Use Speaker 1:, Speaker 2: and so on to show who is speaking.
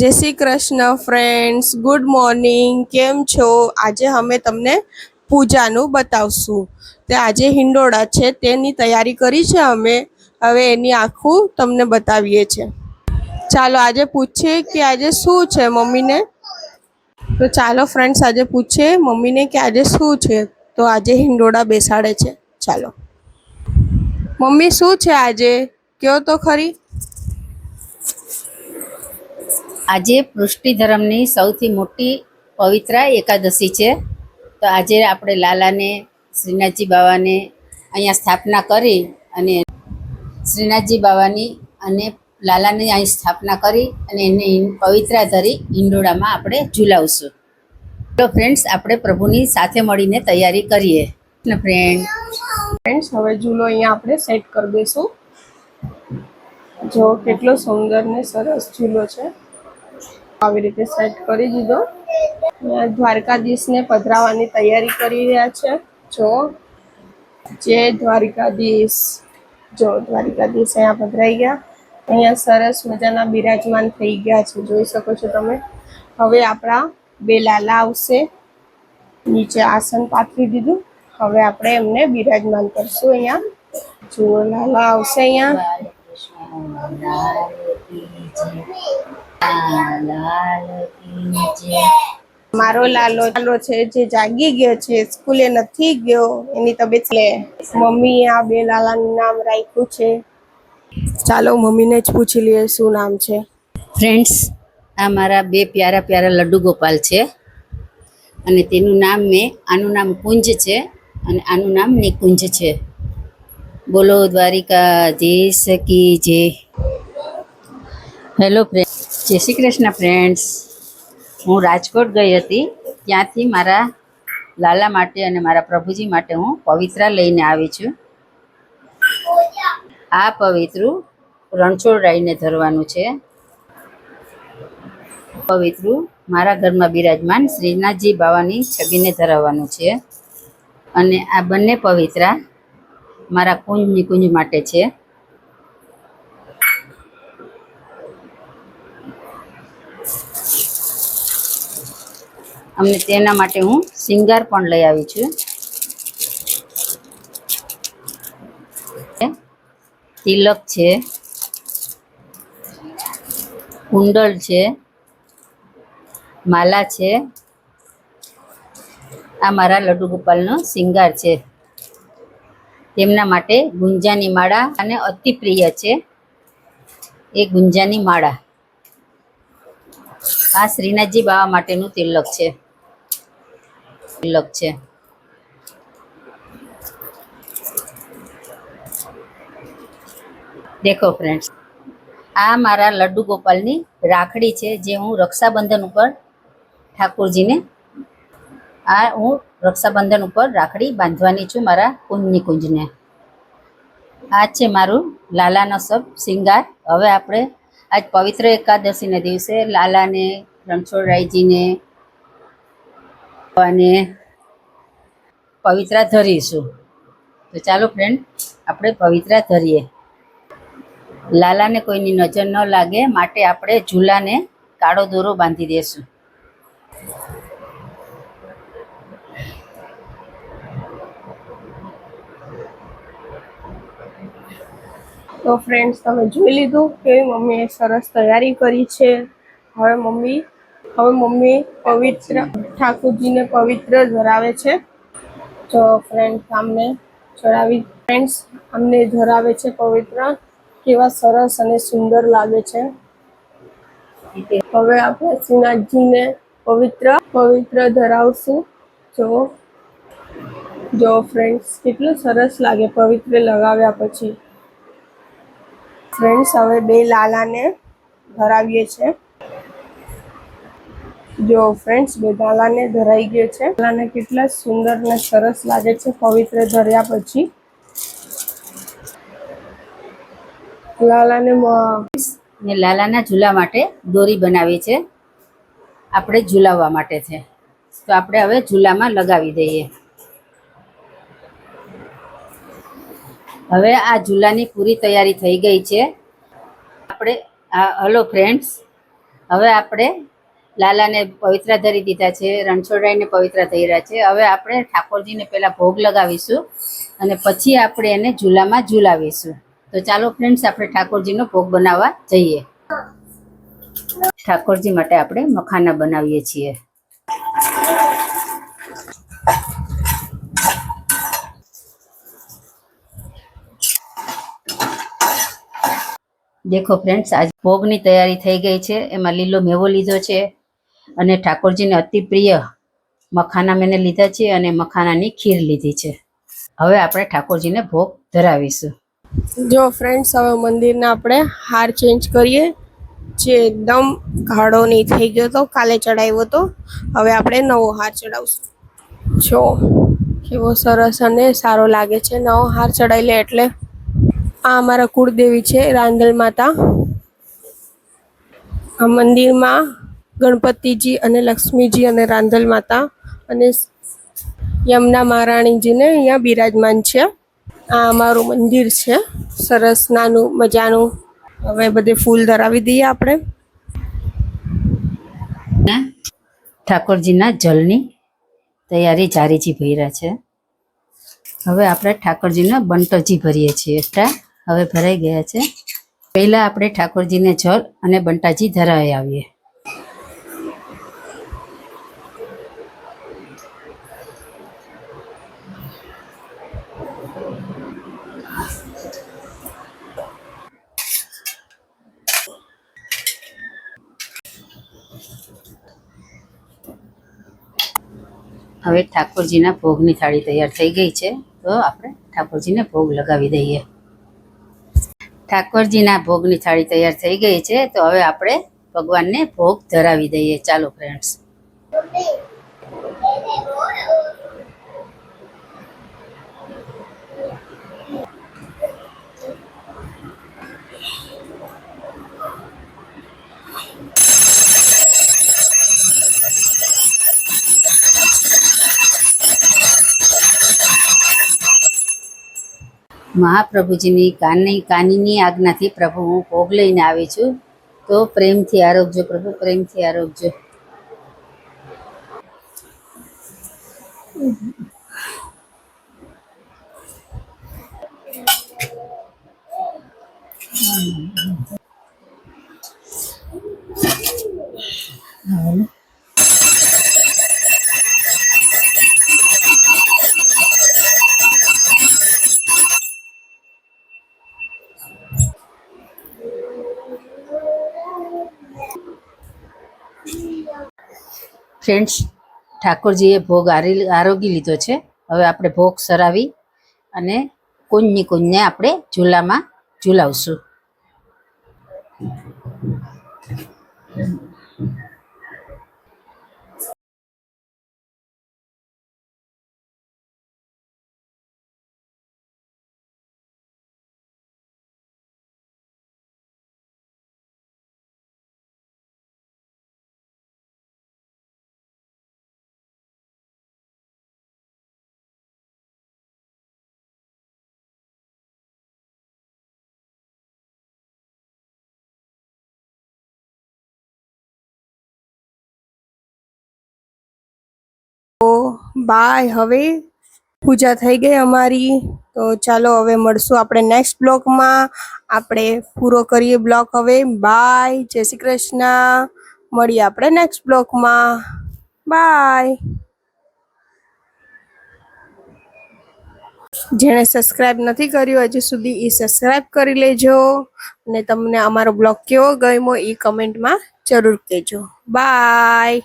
Speaker 1: જય Shri Krishna friends, good morning. કેમ છો? આજે અમે તમને પૂજાનું બતાવશું. તે આજે હિંડોળા છે તેની તૈયારી કરી છે અમે. હવે એની આખું તમને બતાવીએ છે. ચાલો આજે પૂછીએ કે આજે શું છે મમ્મીને. તો ચાલો ફ્રેન્ડ્સ આજે પૂછીએ મમ્મીને કે આજે શું છે. તો આજે હિંડોળા બેસાડે છે. ચાલો મમ્મી શું છે આજે, કયો તો ખરી.
Speaker 2: આજે પૃષ્ટિ ધર્મની સૌથી મોટી પવિત્ર એકાદશી છે. તો આજે આપણે લાલાને શ્રીનાથજી બાવાને અહીંયા સ્થાપના કરી અને શ્રીનાથજી બાવાની અને લાલાની અહીં સ્થાપના કરી અને એને પવિત્ર ધરી હિંડોળામાં આપણે ઝુલાવશું. તો ફ્રેન્ડ્સ આપણે પ્રભુની સાથે મળીને તૈયારી કરીએ ને
Speaker 1: ફ્રેન્ડ્સ. હવે ઝૂલો અહીંયા આપણે સેટ કરી દઈશું. જો કેટલો સુંદર ને સરસ ઝૂલો છે. આવી રીતે સેટ કરી દીધો. દ્વારકાધીશને પધરાવવાની તૈયારી કરી રહ્યા છે. જો જય દ્વારકાધીશ. જો દ્વારકાધીશ અહીંયા પધરાઈ ગયા. અહીંયા સરસ મજાના બિરાજમાન થઈ ગયા છે, જોઈ શકો છો તમે. હવે આપણા બે લાલા આવશે. નીચે આસન પાથરી દીધું. હવે આપણે એમને બિરાજમાન કરશું. અહીંયા જુઓ લાલા આવશે અહીંયા. મારો લાલો છે જે જાગી ગયો છે, સ્કૂલે નથી ગયો, એની તબિયત લે. મમ્મી આ બે લાલાનું નામ રાખ્યું છે. ચાલો મમ્મીને જ પૂછી લઈએ શું નામ છે.
Speaker 2: ફ્રેન્ડ્સ, આ મારા બે પ્યારા પ્યારા લડ્ડુ ગોપાલ છે અને તેનું નામ આનું નામ કુંજ છે અને આનું નામ નિકુંજ છે. બોલો દ્વારિકાધીશ કી જય. હેલો ફ્રેન્ડ, જય શ્રી કૃષ્ણ ફ્રેન્ડ્સ. હું રાજકોટ ગઈ હતી. ત્યાંથી મારા લાલા માટે અને મારા પ્રભુજી માટે હું પવિત્રા લઈને આવી છું. આ પવિત્રું રણછોડરાયને ધરવાનું છે. પવિત્રું મારા ઘરમાં બિરાજમાન શ્રીનાથજી બાવાની છબીને ધરાવવાનું છે. અને આ બંને પવિત્રા મારા કુંજ નિકુંજ માટે છે. અને તેના માટે હું શિંગાર પણ લઈ આવી છું. તિલક છે, કુંડળ છે, માલા છે. આ મારા લડ્ડુ ગોપાલનો શિંગાર છે. તેમના માટે ગુંજાની માળા અને અતિ પ્રિય છે એ ગુંજાની માળા. આ શ્રીનાથજી બાવા માટેનું તિલક છે. દેખો ફ્રેન્ડ્સ, આ મારા લડ્ડુ ગોપાલની રાખડી છે જે હું રક્ષાબંધન ઉપર ઠાકોરજીને હું રક્ષાબંધન ઉપર રાખડી બાંધવાની છું મારા કુંજ નિકુંજને. આ છે મારું લાલાનો સબ શિંગાર. હવે આપણે આજ પવિત્ર એકાદશીને દિવસે લાલાને, રણછોડરાયજીને અને પવિત્રા ધરીશું. તો ચાલો ફ્રેન્ડ, આપણે પવિત્રા ધરીએ. લાલાને કોઈની નજર ન લાગે માટે આપણે ઝૂલાને કાળો દોરો બાંધી દેશું.
Speaker 1: તો ફ્રેન્ડ્સ, તમે જોઈ લીધું કે મમ્મીએ સરસ તૈયારી કરી છે. હવે મમ્મી પવિત્ર ઠાકોરજીને પવિત્ર ધરાવે છે. તો ફ્રેન્ડ્સ અમને ધરાવે છે પવિત્ર. કેવા સરસ અને સુંદર લાગે છે. હવે આપણે શ્રીનાથજીને પવિત્ર ધરાવશું. જો ફ્રેન્ડ્સ કેટલું સરસ લાગે પવિત્ર લગાવ્યા પછી. ફ્રેન્ડ્સ, હવે બે લાલાને ધરાવીએ છે. જો ફ્રેન્ડ્સ, બે લાલાને ધરાઈ ગયો છે. લાલાને કેટલા સુંદર ને સરસ લાગે છે પવિત્ર ધર્યા પછી.
Speaker 2: લાલાના ઝૂલા માટે દોરી બનાવી છે, આપણે ઝૂલાવવા માટે છે. તો આપણે હવે ઝૂલામાં લગાવી દઈએ. હવે આ ઝૂલાની પૂરી તૈયારી થઈ ગઈ છે. આપણે હલો ફ્રેન્ડ્સ, હવે આપણે લાલાને પવિત્રા ધરી દીધા છે, રણછોડરાયને પવિત્રા થઈ રહ્યા છે. હવે આપણે ઠાકોરજીને પહેલાં ભોગ લગાવીશું અને પછી આપણે એને ઝૂલામાં ઝૂલાવીશું. તો ચાલો ફ્રેન્ડ્સ, આપણે ઠાકોરજીનો ભોગ બનાવવા જઈએ. ઠાકોરજી માટે આપણે મખાના બનાવીએ છીએ. દેખો ફ્રેન્ડ્સ, આજ ભોગની તૈયારી થઈ ગઈ છે. એમાં લીલો મેવો લીધો છે અને ઠાકોરજીને અતિ પ્રિય મખાના મેં લીધા છે અને મખાનાની ખીર લીધી છે. હવે આપણે ઠાકોરજીને ભોગ ધરાવીશું.
Speaker 1: જો ફ્રેન્ડ્સ, હવે મંદિરના આપણે હાર ચેન્જ કરીએ, જે એકદમ ગાઢો નહીં થઈ ગયો તો કાલે ચડાવ્યો તો. હવે આપણે નવો હાર ચડાવશું. જો કેવો સરસ અને સારો લાગે છે નવો હાર ચડાવી લે એટલે. આ અમારા કુળદેવી છે, રાંધલ માતા. આ મંદિરમાં ગણપતિજી અને લક્ષ્મીજી અને રાંધલ માતા અને યમુના મહારાણીજીને અહીંયા બિરાજમાન છે. આ અમારું મંદિર છે, સરસ નાનું મજાનું. હવે બધે ફૂલ ધરાવી દઈએ આપણે.
Speaker 2: ઠાકોરજીના જલની તૈયારી જારીજી ભર્યા છે. હવે આપણે ઠાકોરજીના બંટજી ભરીએ છીએ. હવે ભરાઈ ગયા છે. પહેલા આપણે ઠાકોરજીને જલ અને બંટાજી ધરાવી આવીએ. હવે ઠાકોરજીના ભોગની થાળી તૈયાર થઈ ગઈ છે. તો આપણે ઠાકોરજીને ભોગ લગાવી દઈએ. ઠાકોરજીના ભોગની થાળી તૈયાર થઈ ગઈ છે. તો હવે આપણે ભગવાનને ભોગ ધરાવી દઈએ. ચાલો ફ્રેન્ડ્સ. મહાપ્રભુજીની કાનીની આજ્ઞાથી પ્રભુ હું ભોગ લઈને આવી છું. તો પ્રેમથી આરોગજો પ્રભુ, પ્રેમથી આરોગજો. ફ્રેન્ડ્સ, ઠાકોરજીએ ભોગ આરોગી લીધો છે. હવે આપણે ભોગ સરાવી અને કુંજને આપણે ઝૂલામાં ઝૂલાવશું.
Speaker 1: બાય. હવે પૂજા થઈ ગઈ અમારી. તો ચાલો હવે મળશું આપણે નેક્સ્ટ બ્લોગમાં. આપણે પૂરો કરીએ બ્લોગ હવે. બાય, જય શ્રી કૃષ્ણ. મળીએ આપણે નેક્સ્ટ બ્લોગમાં. બાય. જેણે સબસ્ક્રાઇબ નથી કર્યું હજુ સુધી એ સબસ્ક્રાઇબ કરી લેજો. અને તમને અમારો બ્લોગ કેવો ગમ્યો એ કમેન્ટમાં જરૂર કહેજો. બાય.